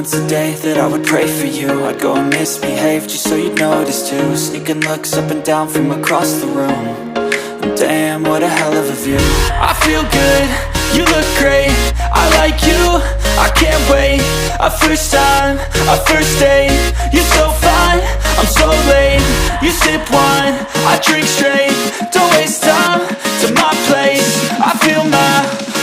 once a day that I would pray for you. I'd go and misbehave just so you'd notice too. Sneaking looks up and down from across the room. And damn, what a hell of a view. I feel good, you look great, I like you, I can't wait. A first time, a first date. You're so fine, I'm so late. You sip wine, I drink straight. Don't waste time to my place. I feel my